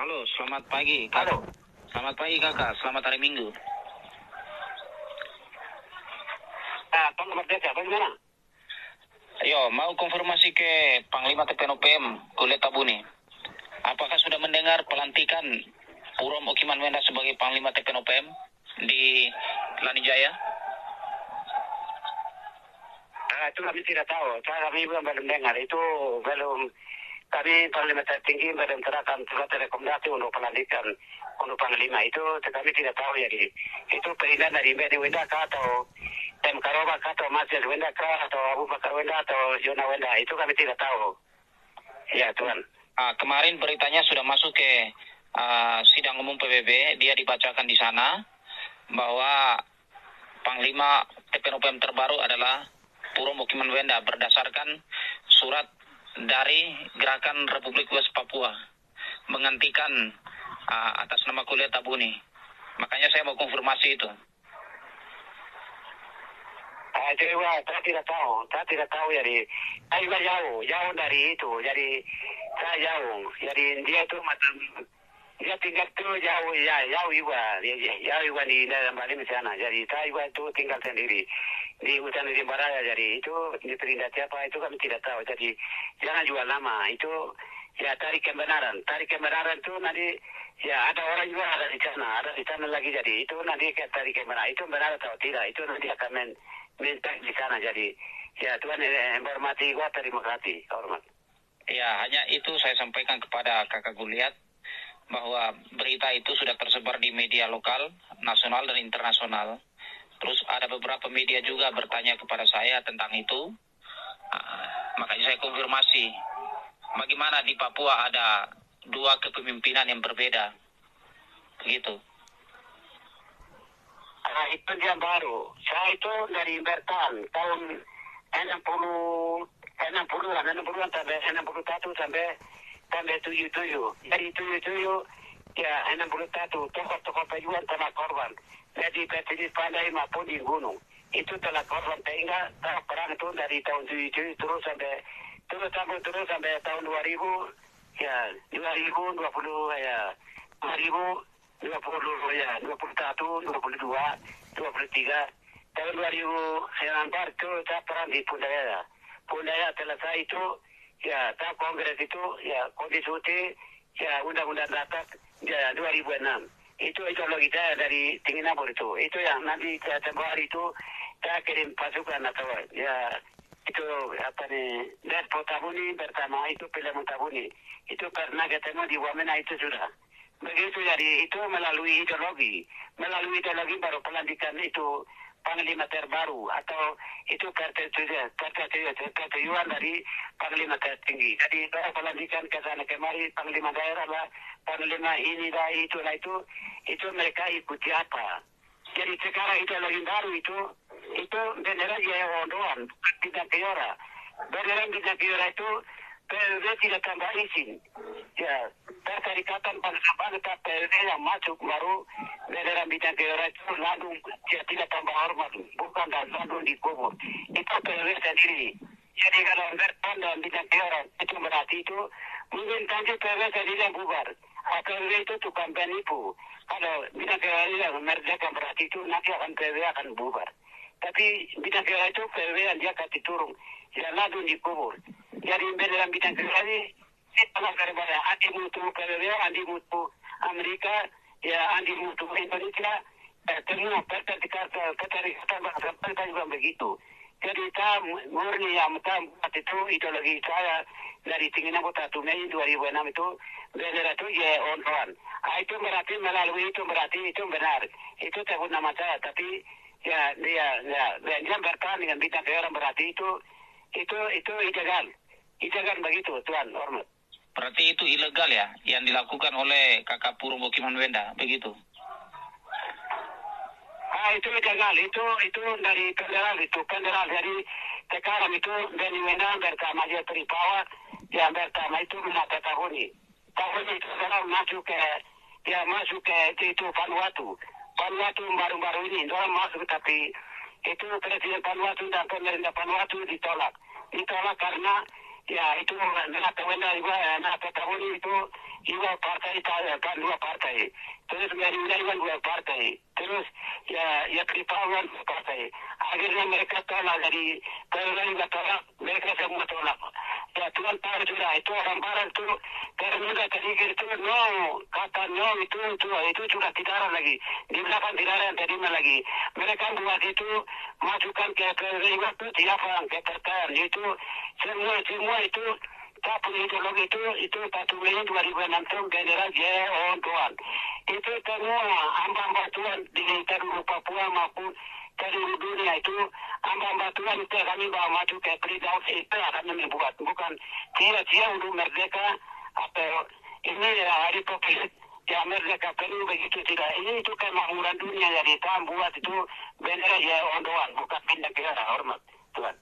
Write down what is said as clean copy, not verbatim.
Halo, selamat pagi, Kak. Halo. Selamat pagi, Kakak. Selamat hari Minggu. Pak Merdeka, bagaimana? Ayo, mau konfirmasi ke Panglima TPNOPM, Kulit Tabuni. Apakah sudah mendengar pelantikan Puro Okiman Wenda sebagai Panglima TPNOPM di Lanijaya? Itu kami tidak tahu. Kami belum dengar. Itu belum. Kami Panglima tertinggi belum serahkan surat rekomendasi untuk pelantikan untuk Panglima. Itu kami tidak tahu. Jadi itu perintah dari Mbak Wenda kah atau Tem Karoba kah atau Masjid Wenda kah atau Abu Bakar Wenda atau Yona Wenda. Itu kami tidak tahu. Ya Tuhan. Kemarin beritanya sudah masuk ke sidang umum PBB. Dia dibacakan di sana bahwa Panglima TPNOPM terbaru adalah Puro Okiman Wenda berdasarkan surat dari Gerakan Republik West Papua menggantikan atas nama Kulit Tabuni. Makanya saya mau konfirmasi itu. Saya tidak tahu. Saya tidak tahu. Jadi saya juga jauh dari itu. Jadi saya jauh. Jadi dia itu macam dia tinggal tuh jauh juga. Jauh juga di dalam Bali di sana. Jadi saya juga itu tinggal sendiri di hutan di Baraya. Jadi itu di perintah siapa itu kami tidak tahu. Jadi jangan jual nama. Itu ya tarik kebenaran. Tarik kebenaran itu nanti ya ada orang juga ada di sana lagi. Jadi itu nanti tarik kebenaran. Itu benar atau tidak. Itu nanti akan minta di sana. Jadi ya Tuhan hormati gua, terima kasih, hormat. Ya, hanya itu saya sampaikan kepada Kakak Guliat bahwa berita itu sudah tersebar di media lokal, nasional dan internasional. Terus ada beberapa media juga bertanya kepada saya tentang itu. Makanya saya konfirmasi. Bagaimana di Papua ada dua kepemimpinan yang berbeda. Begitu. Itu dia baru. Saya itu dari Bertan tahun 60-an sampai 61 sampai 77. Dari 77 ya 61 tokoh-tokoh pejuang telah korban. Jadi Presiden Pandai maupun di gunung itu telah korban sehingga perang itu dari tahun 77 terus sampai tahun 2000 ya 2020 ya 2021, 22, 23, tahun 2019 itu saya perang di Pundaya. Pundaya selesai itu, ya tak kongres itu, ya konstitusi, ya undang-undang dasar ya 2006. Itu ideologi saya dari Tinginabur itu. Itu yang nanti September itu saya kirim pasukan atau ya itu apa nih, Despo Tabuni pertama itu Pelemun Tabuni. Itu pernah ketemu di Wamena itu sudah. Begitu jadi itu melalui ideologi baru pelantikan itu Panglima terbaru atau itu persetujuan dari Panglima tertinggi. Jadi saya pelantikan ke sana kemari Panglima daerah lah, Panglima ini lah itu mereka ikuti apa. Jadi sekarang ideologi baru itu bendera Jaya Ondoan tidak Kiora. Bendera tidak Kiora itu PLB tidak tambah izin. Ya, perserikatan bangsa PLB yang masuk baru bendera bintang Kiora itu lalu dia tidak tambah hormat, bukan dan lalu dikubur. Itu PLB sendiri. Jadi kalau Bertan dan bintang Kiora itu berarti itu mungkin tanjung PLB sendiri yang bubar. PLB itu tukang penipu. Kalau bintang Kiora yang merdeka berarti itu nanti akan PLB akan bubar. Tapi bintang Kiora itu PLB yang dia kasih turun, ya lalu dikubur. Jadi bendera bintang Kiora ini telah berbeda. Anti mutu PBB, anti mutu Amerika, ya anti mutu Indonesia. Semua perserikatan bangsa juga begitu. Jadi kita murni yang buat itu ideologi saya dari Tinginabur Tumei 2006 itu bendera itu ya on. Itu berarti melalui itu berarti itu benar. Itu sebut nama saya, tapi ya dia bertahan dengan bintang Kiora berarti itu ilegal. Ilegal begitu, Tuan, hormat. Berarti itu ilegal ya, yang dilakukan oleh Kakak Puro Okiman Wenda, begitu? Itu ilegal, itu dari federal. Jadi sekarang itu dari Wenda pertama dia teripawa, yang pertama itu menata tahun itu sekarang masuk ke itu Vanuatu baru-baru ini, orang masuk tapi itu Presiden Vanuatu dan pemerintah Vanuatu ditolak karena ya itu menata Wenda juga, menata tahun itu dua partai kan dua partai. Terus Gerindra dua partai. Terus ya Kripawan dua partai. Akhirnya mereka tolak dari tolak, mereka semua tolak. Ya Tuhan tahu sudah itu orang barat itu karena tadi itu no kata no itu sudah tidak ada lagi di belakang tidak ada yang terima lagi. Mereka buat itu masukkan ke itu siapa yang keterkaitan itu semua itu tapi ideologi itu 1 Mei 2006 General J.O. Tuan. Itu semua hamba-hamba Tuhan di seluruh Papua maupun seluruh dunia itu hamba-hamba Tuhan itu kami bawa maju ke Freedom itu kami membuat bukan sia-sia untuk merdeka atau ini hari popis ya merdeka Peru begitu tidak ini itu kemakmuran dunia jadi kita buat itu bendera J.O. Tuan bukan pindah ke arah hormat Tuhan.